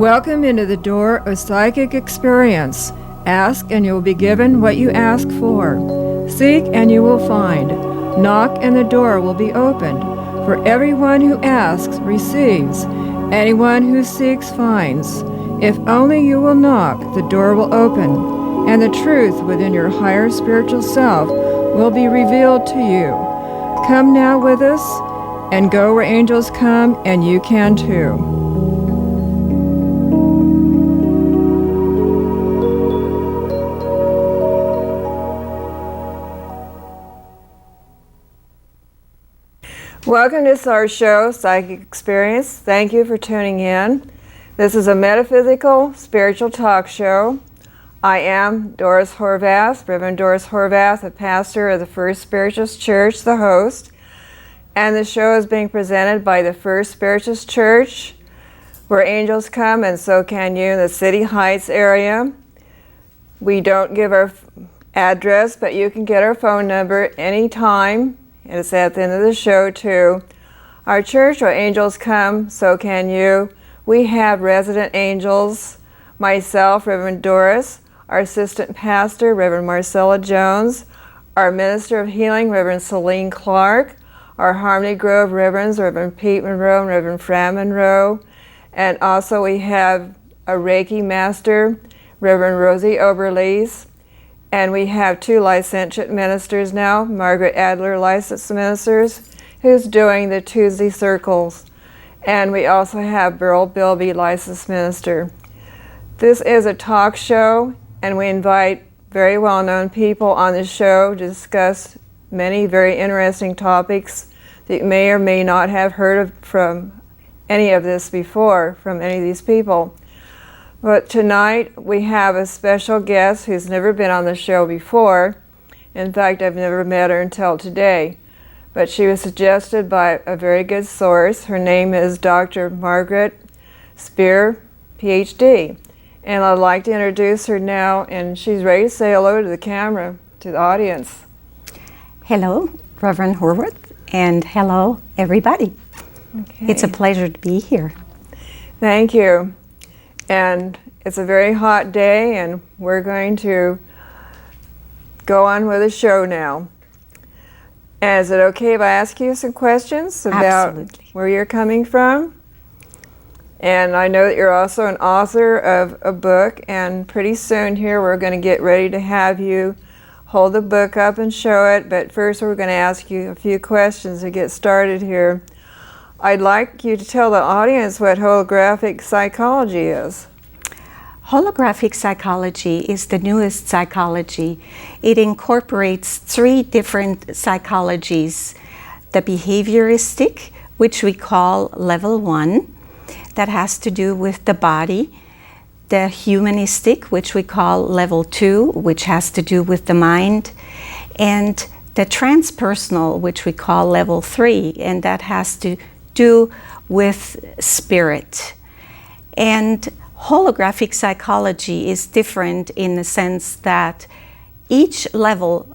Welcome into the door of psychic experience. Ask and you will be given what you ask for. Seek and you will find. Knock and the door will be opened. For everyone who asks receives. Anyone who seeks finds. If only you will knock, the door will open, and the truth within your higher spiritual self will be revealed to you. Come now with us and go where angels come, and you can too. Welcome to our show, Psychic Experience. Thank you for tuning in. This is a metaphysical, spiritual talk show. I am Doris Horvath, Reverend Doris Horvath, the pastor of the First Spiritualist Church, the host. And the show is being presented by the First Spiritualist Church, where angels come, and so can you, in the City Heights area. We don't give our address, but you can get our phone number anytime. It's at the end of the show, too. Our church, where angels come, so can you. We have resident angels, myself, Reverend Doris, our assistant pastor, Reverend Marcella Jones, our minister of healing, Reverend Celine Clark, our Harmony Grove Reverends, Reverend Pete Monroe and Reverend Fran Monroe, and also we have a Reiki master, Reverend Rosie Oberlees, and we have two licentiate ministers now, Margrit Adler, licensed ministers, who's doing the Tuesday circles. And we also have Burl Bilby, licensed minister. This is a talk show, and we invite very well-known people on the show to discuss many very interesting topics that you may or may not have heard of from any of this before, from any of these people. But tonight we have a special guest who's never been on the show before. In fact, I've never met her until today. But she was suggested by a very good source. Her name is Dr. Margrit Spear, PhD. And I'd like to introduce her now, and she's ready to say hello to the camera, to the audience. Hello, Reverend Horvath, and hello, everybody. Okay. It's a pleasure to be here. Thank you. And it's a very hot day, and we're going to go on with the show now. And is it okay if I ask you some questions about Absolutely. Where you're coming from? And I know that you're also an author of a book, and pretty soon here we're going to get ready to have you hold the book up and show it. But first we're going to ask you a few questions to get started here. I'd like you to tell the audience what holographic psychology is. Holographic psychology is the newest psychology. It incorporates three different psychologies. The behavioristic, which we call level 1, that has to do with the body. The humanistic, which we call level 2, which has to do with the mind. And the transpersonal, which we call level 3, and that has to do with spirit. And holographic psychology is different in the sense that each level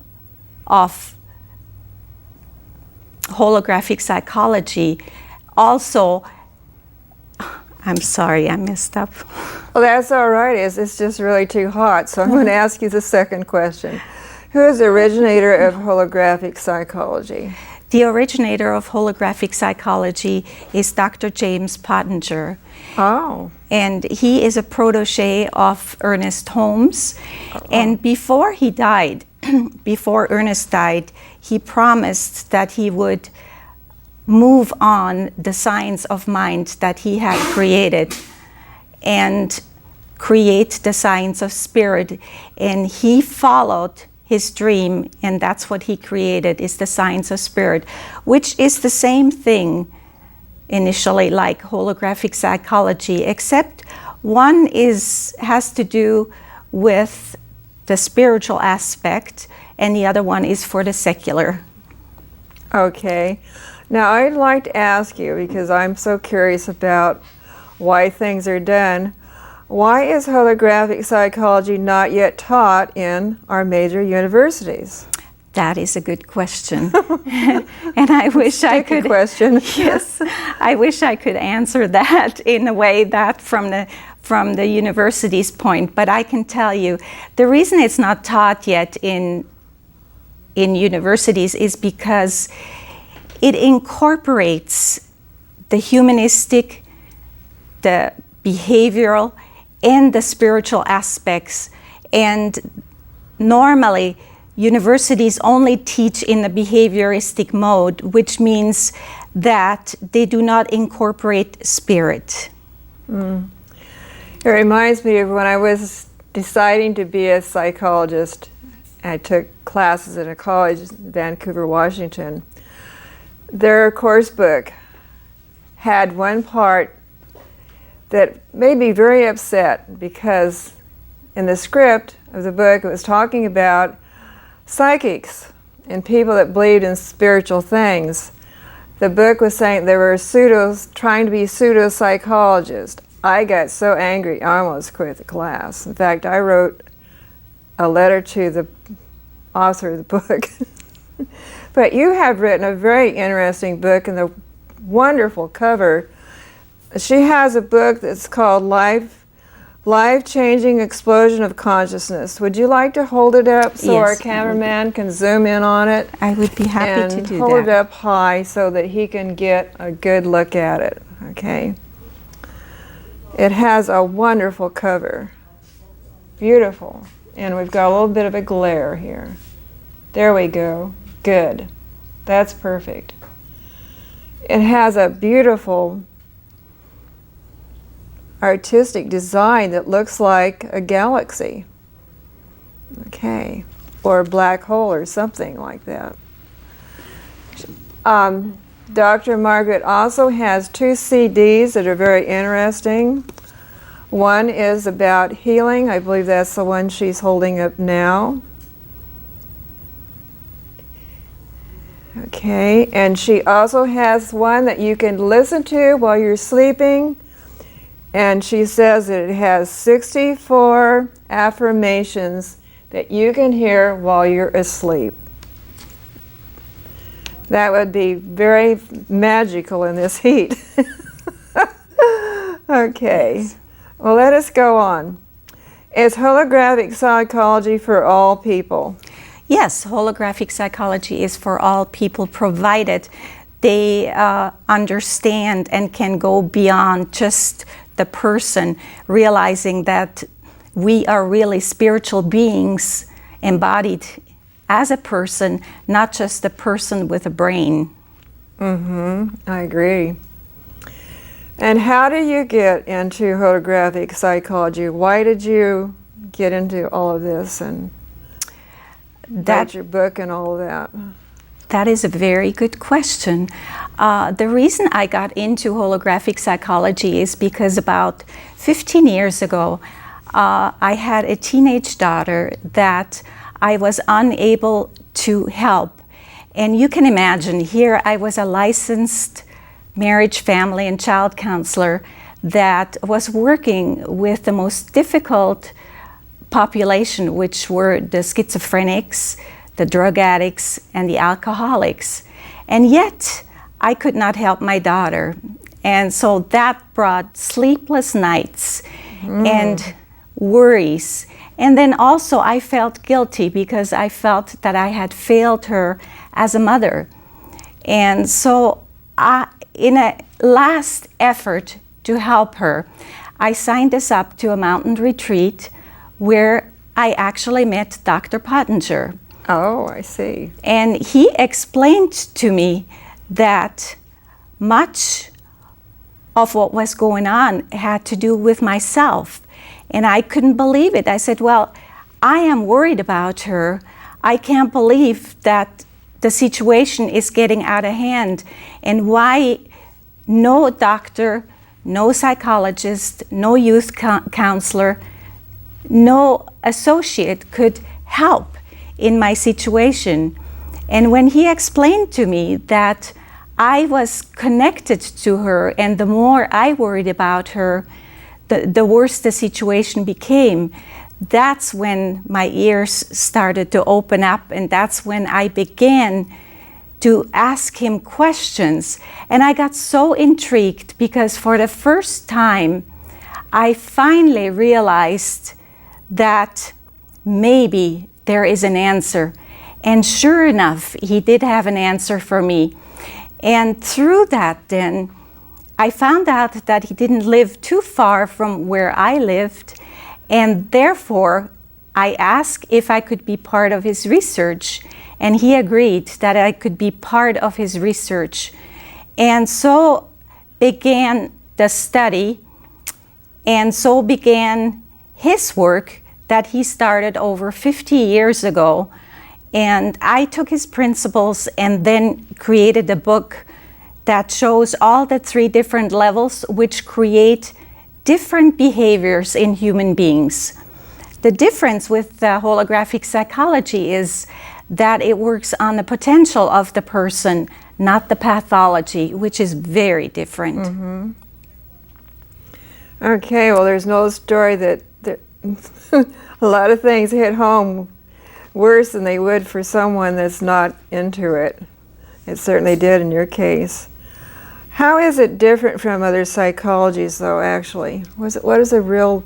of holographic psychology also, I'm sorry, I messed up. Well, that's all right. It's just really too hot, so I'm going to ask you the second question. Who is the originator of holographic psychology? The originator of holographic psychology is Dr. James Pottinger. Oh. And he is a protege of Ernest Holmes. And before he died, before Ernest died, he promised that he would move on the science of mind that he had created and create the science of spirit. And he followed his dream, and that's what he created, is the science of spirit, which is the same thing initially like holographic psychology, except one has to do with the spiritual aspect, and the other one is for the secular. Okay. Now I'd like to ask you, because I'm so curious about why things are done, why is holographic psychology not yet taught in our major universities? That is a good question. And I wish I could. Question. Yes, I wish I could answer that in a way that from the university's point, but I can tell you the reason it's not taught yet in universities is because it incorporates the humanistic, the behavioral, and the spiritual aspects. And normally, universities only teach in the behavioristic mode, which means that they do not incorporate spirit. It reminds me of when I was deciding to be a psychologist. I took classes at a college in Vancouver, Washington. Their course book had one part that made me very upset because in the script of the book it was talking about psychics and people that believed in spiritual things. The book was saying they were trying to be pseudo-psychologists. I got so angry, I almost quit the class. In fact, I wrote a letter to the author of the book. But you have written a very interesting book, and the wonderful cover. She has a book that's called Life-Changing Explosion of Consciousness. Would you like to hold it up so Yes, our cameraman can zoom in on it? I would be happy to do that. And hold it up high so that he can get a good look at it, okay? It has a wonderful cover. Beautiful. And we've got a little bit of a glare here. There we go. Good. That's perfect. It has a beautiful artistic design that looks like a galaxy. Okay. Or a black hole or something like that. Dr. Margrit also has 2 CDs that are very interesting. One is about healing. I believe that's the one she's holding up now. Okay, and she also has one that you can listen to while you're sleeping. And she says that it has 64 affirmations that you can hear while you're asleep. That would be very magical in this heat. Okay, well, let us go on. Is holographic psychology for all people? Yes, holographic psychology is for all people, provided they understand and can go beyond just the person, realizing that we are really spiritual beings embodied as a person, not just a person with a brain. I agree. And how did you get into holographic psychology? Why did you get into all of this and write your book and all of that? That is a very good question. The reason I got into holographic psychology is because about 15 years ago, I had a teenage daughter that I was unable to help. And you can imagine, here I was a licensed marriage, family, and child counselor that was working with the most difficult population, which were the schizophrenics, the drug addicts, and the alcoholics. And yet, I could not help my daughter. And so that brought sleepless nights and worries. And then also I felt guilty because I felt that I had failed her as a mother. And so in a last effort to help her, I signed us up to a mountain retreat where I actually met Dr. Pottinger. Oh, I see. And he explained to me that much of what was going on had to do with myself. And I couldn't believe it. I said, well, I am worried about her. I can't believe that the situation is getting out of hand. And why no doctor, no psychologist, no youth counselor, no associate could help in my situation. And when he explained to me that I was connected to her, and the more I worried about her, the worse the situation became, that's when my ears started to open up, and that's when I began to ask him questions. And I got so intrigued because for the first time, I finally realized that maybe there is an answer. And sure enough, he did have an answer for me. And through that then, I found out that he didn't live too far from where I lived, and therefore I asked if I could be part of his research, and he agreed that I could be part of his research. And so began the study, and so began his work that he started over 50 years ago. And I took his principles and then created a book that shows all the 3 different levels which create different behaviors in human beings. The difference with holographic psychology is that it works on the potential of the person, not the pathology, which is very different. Mm-hmm. Okay, well, there's no story that a lot of things hit home worse than they would for someone that's not into it. It certainly did in your case. How is it different from other psychologies, though, actually? What is the real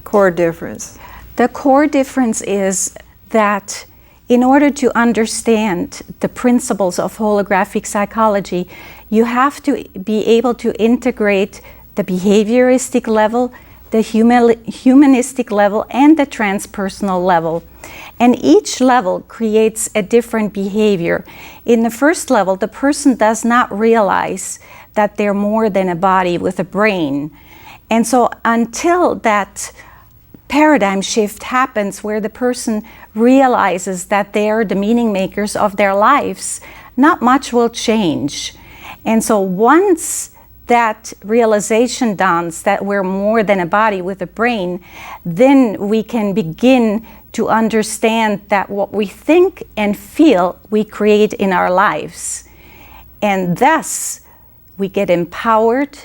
core difference? The core difference is that in order to understand the principles of holographic psychology, you have to be able to integrate the behavioristic level, the humanistic level, and the transpersonal level. And each level creates a different behavior. In the first level, the person does not realize that they're more than a body with a brain. And so until that paradigm shift happens where the person realizes that they are the meaning makers of their lives, not much will change. And so once that realization dawns that we're more than a body with a brain, then we can begin to understand that what we think and feel we create in our lives. And thus we get empowered,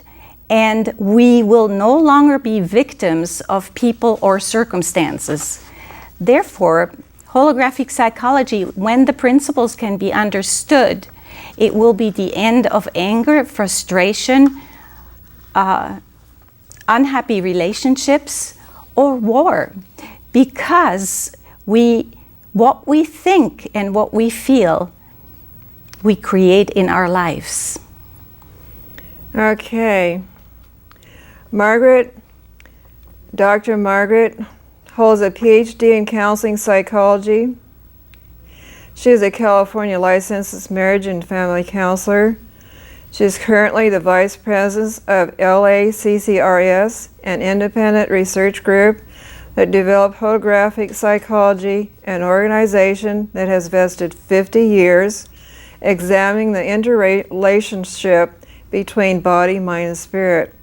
and we will no longer be victims of people or circumstances. Therefore, holographic psychology, when the principles can be understood, it will be the end of anger, frustration, unhappy relationships, or war. Because what we think and what we feel, we create in our lives. Okay. Margrit, Dr. Margrit, holds a PhD in counseling psychology. She is a California licensed marriage and family counselor. She is currently the vice president of LACCRS, an independent research group that developed holographic psychology, an organization that has vested 50 years examining the interrelationship between body, mind, and spirit.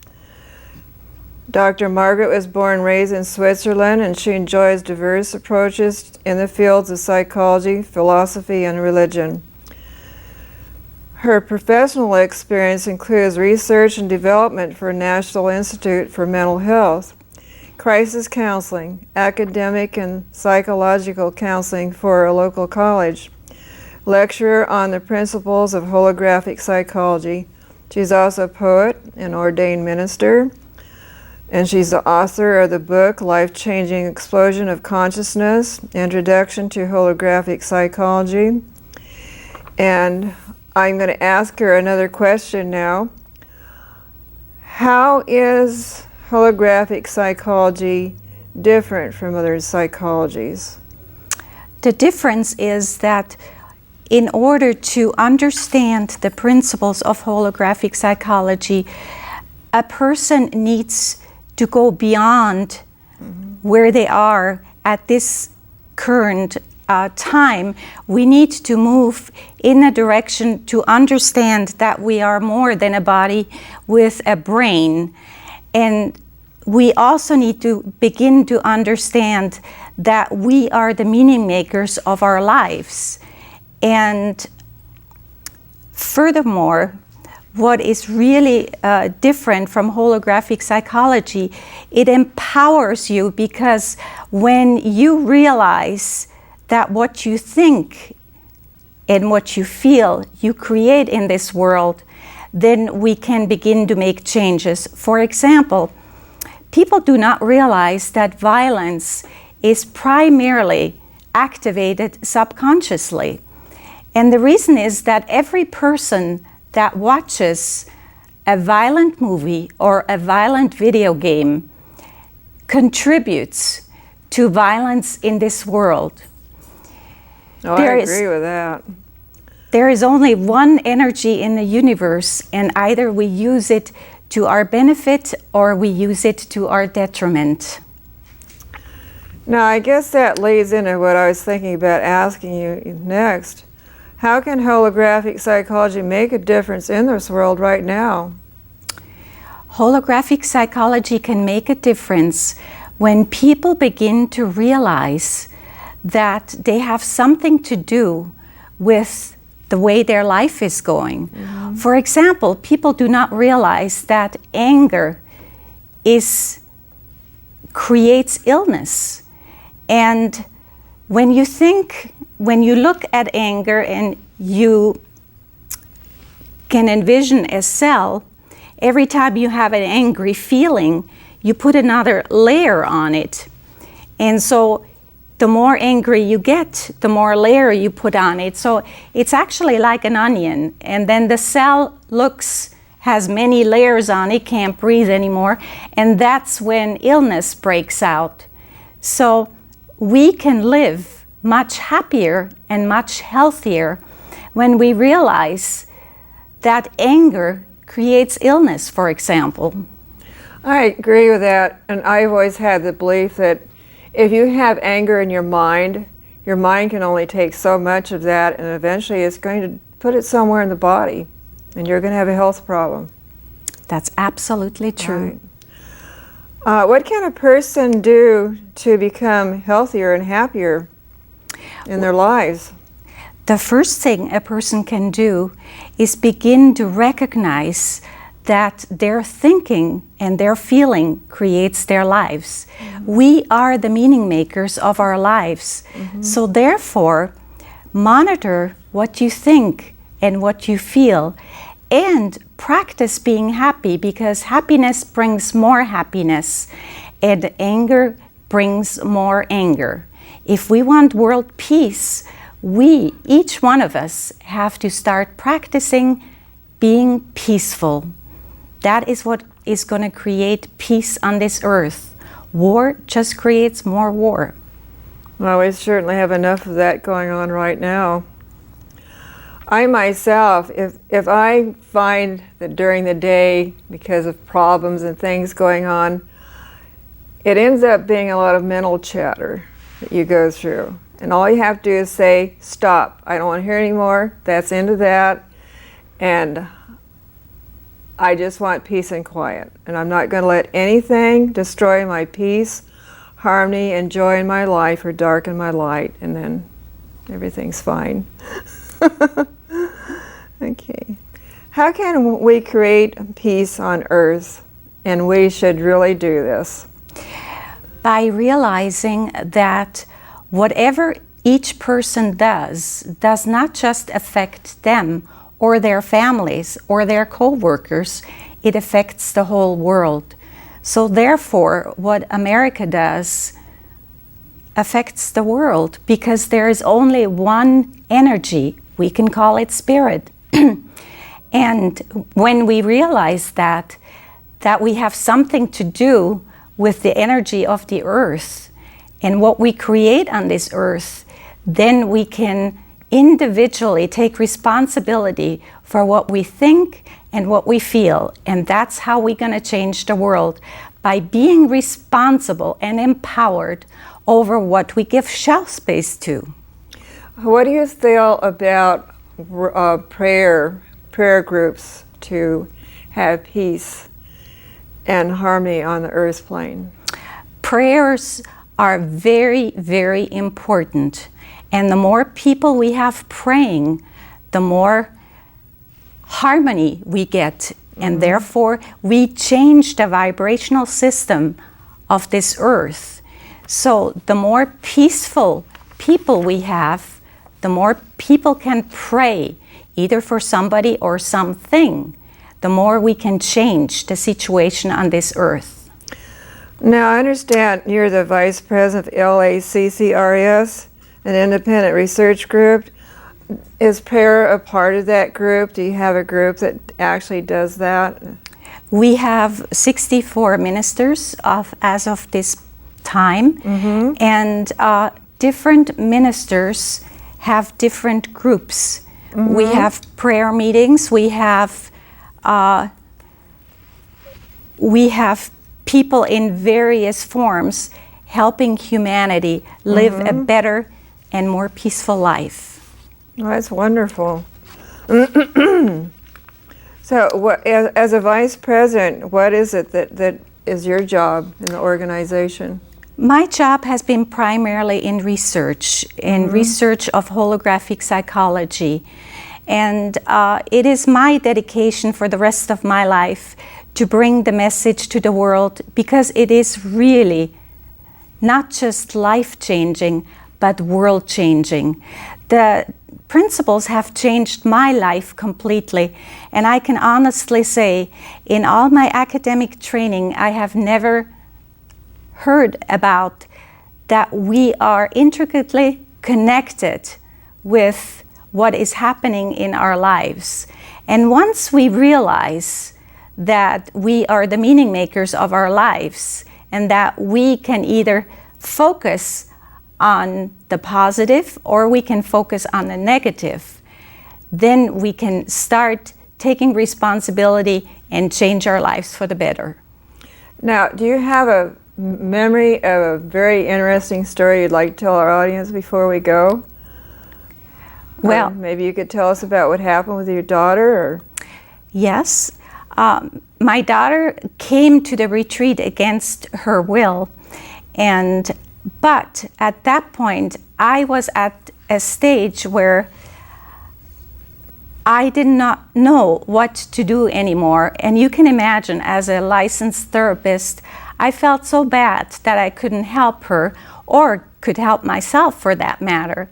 Dr. Margrit was born and raised in Switzerland, and she enjoys diverse approaches in the fields of psychology, philosophy, and religion. Her professional experience includes research and development for National Institute for Mental Health, crisis counseling, academic and psychological counseling for a local college, lecturer on the principles of holographic psychology. She's also a poet and ordained minister, and she's the author of the book Life-Changing Explosion of Consciousness, Introduction to Holographic Psychology. And I'm going to ask her another question now. How is holographic psychology different from other psychologies? The difference is that in order to understand the principles of holographic psychology, a person needs to go beyond where they are at this current time. We need to move in a direction to understand that we are more than a body with a brain. And we also need to begin to understand that we are the meaning makers of our lives. And furthermore, what is really different from holographic psychology, it empowers you, because when you realize that what you think and what you feel you create in this world, then we can begin to make changes. For example, people do not realize that violence is primarily activated subconsciously. And the reason is that every person that watches a violent movie or a violent video game contributes to violence in this world. Oh, I agree with that. There is only one energy in the universe, and either we use it to our benefit or we use it to our detriment. Now, I guess that leads into what I was thinking about asking you next. How can holographic psychology make a difference in this world right now? Holographic psychology can make a difference when people begin to realize that they have something to do with the way their life is going. Mm-hmm. For example, people do not realize that anger creates illness. And when you look at anger and you can envision a cell, every time you have an angry feeling, you put another layer on it. And so the more angry you get, the more layer you put on it. So it's actually like an onion. And then the cell has many layers on it, can't breathe anymore. And that's when illness breaks out. So we can live much happier and much healthier when we realize that anger creates illness, for example. I agree with that, and I've always had the belief that if you have anger in your mind can only take so much of that, and eventually it's going to put it somewhere in the body, and you're going to have a health problem. That's absolutely true. Right. What can a person do to become healthier and happier in their lives? The first thing a person can do is begin to recognize that their thinking and their feeling creates their lives. Mm-hmm. We are the meaning makers of our lives. Mm-hmm. So therefore, monitor what you think and what you feel, and practice being happy, because happiness brings more happiness and anger brings more anger. If we want world peace, each one of us, have to start practicing being peaceful. That is what is going to create peace on this earth. War just creates more war. Well, we certainly have enough of that going on right now. I myself, if I find that during the day, because of problems and things going on, it ends up being a lot of mental chatter that you go through. And all you have to do is say, stop, I don't want to hear anymore, that's into that. And I just want peace and quiet. And I'm not going to let anything destroy my peace, harmony, and joy in my life or darken my light. And then everything's fine. Okay. How can we create peace on earth? And we should really do this. By realizing that whatever each person does not just affect them or their families or their co-workers, it affects the whole world. So therefore, what America does affects the world, because there is only one energy. We can call it spirit. And when we realize that we have something to do with the energy of the earth and what we create on this earth, then we can individually take responsibility for what we think and what we feel. And that's how we're going to change the world, by being responsible and empowered over what we give shelf space to. What do you feel about prayer groups to have peace and harmony on the earth plane? Prayers are very, very important. And the more people we have praying, the more harmony we get. And therefore, we change the vibrational system of this earth. So the more peaceful people we have, the more people can pray, either for somebody or something, the more we can change the situation on this earth. Now, I understand you're the vice president of LACCRS, an independent research group. Is prayer a part of that group? Do you have a group that actually does that? We have 64 ministers as of this time, and different ministers have different groups. We have prayer meetings. We have people in various forms helping humanity live a better and more peaceful life. Well, that's wonderful. So, as a vice president, what is it that is your job in the organization? My job has been primarily in research of holographic psychology. And it is my dedication for the rest of my life to bring the message to the world, because it is really not just life-changing, but world-changing. The principles have changed my life completely, and I can honestly say, in all my academic training, I have never heard about that we are intricately connected with what is happening in our lives. And once we realize that we are the meaning makers of our lives, and that we can either focus on the positive or we can focus on the negative, then we can start taking responsibility and change our lives for the better. Now, do you have a memory of a very interesting story you'd like to tell our audience before we go? Well, maybe you could tell us about what happened with your daughter, or? Yes. My daughter came to the retreat against her will, but at that point, I was at a stage where I did not know what to do anymore. And you can imagine, as a licensed therapist, I felt so bad that I couldn't help her, or could help myself for that matter.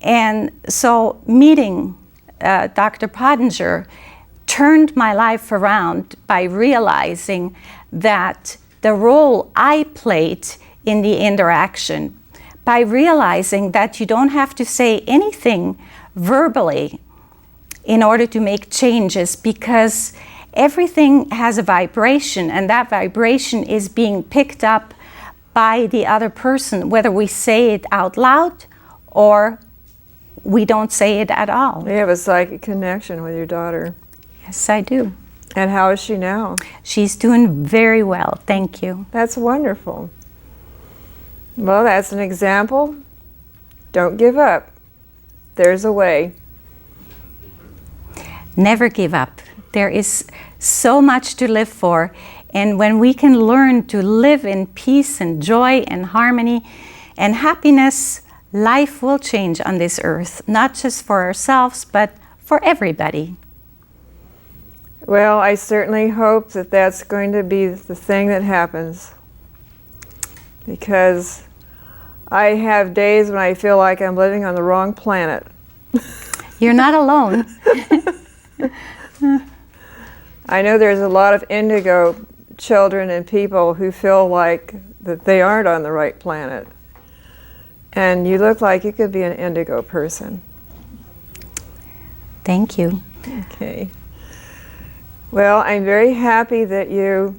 And so meeting Dr. Pottinger turned my life around by realizing that the role I played in the interaction, by realizing that you don't have to say anything verbally in order to make changes, because everything has a vibration, and that vibration is being picked up by the other person, whether we say it out loud or we don't say it at all. You have a psychic connection with your daughter. Yes, I do. And how is she now? She's doing very well, thank you. That's wonderful. Well, that's an example. Don't give up. There's a way. Never give up. There is so much to live for. And when we can learn to live in peace and joy and harmony and happiness, life will change on this earth, not just for ourselves, but for everybody. Well, I certainly hope that that's going to be the thing that happens, because I have days when I feel like I'm living on the wrong planet. You're not alone. I know there's a lot of indigo children and people who feel like that they aren't on the right planet. And you look like you could be an indigo person. Thank you. Okay. Well, I'm very happy that you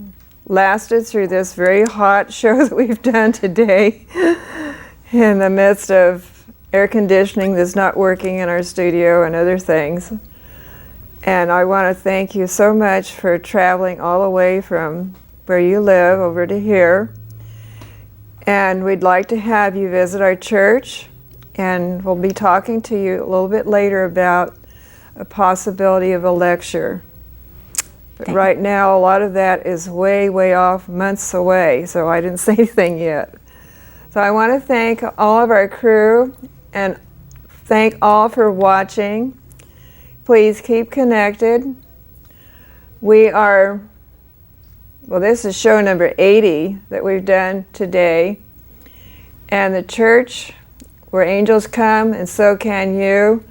lasted through this very hot show that we've done today in the midst of air conditioning that's not working in our studio and other things. And I want to thank you so much for traveling all the way from where you live over to here. And we'd like to have you visit our church, and we'll be talking to you a little bit later about a possibility of a lecture. But right now, a lot of that is way, way off, months away, so I didn't say anything yet. So I want to thank all of our crew and thank all for watching. Please keep connected. We are, well, this is show number 80 that we've done today. And the church, where angels come and so can you.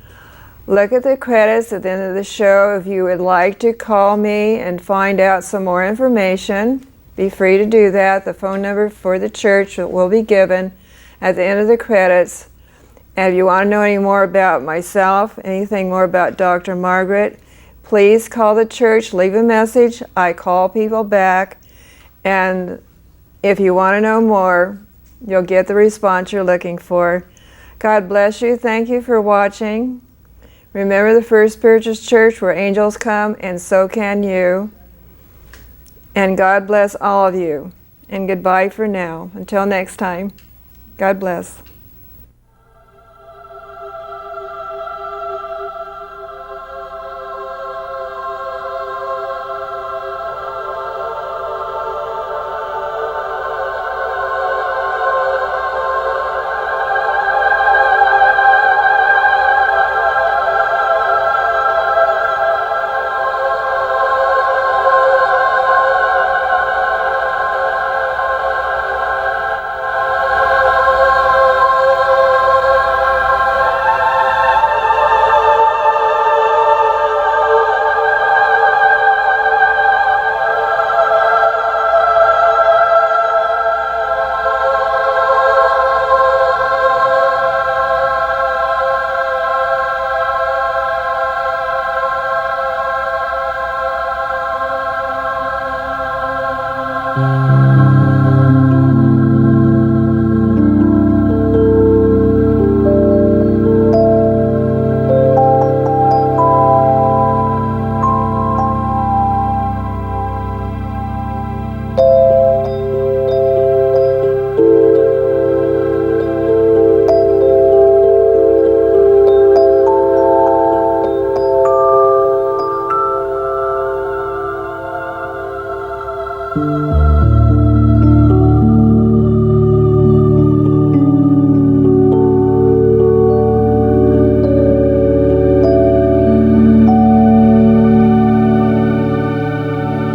Look at the credits at the end of the show if you would like to call me and find out some more information. be free to do that. The phone number for the church will be given at the end of the credits. And if you want to know any more about myself, anything more about Dr. Margrit, please call the church, leave a message. I call people back. And if you want to know more, you'll get the response you're looking for. God bless you. Thank you for watching. Remember the First Spiritual Church where angels come, and so can you. And God bless all of you. And goodbye for now. Until next time, God bless.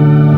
Thank you.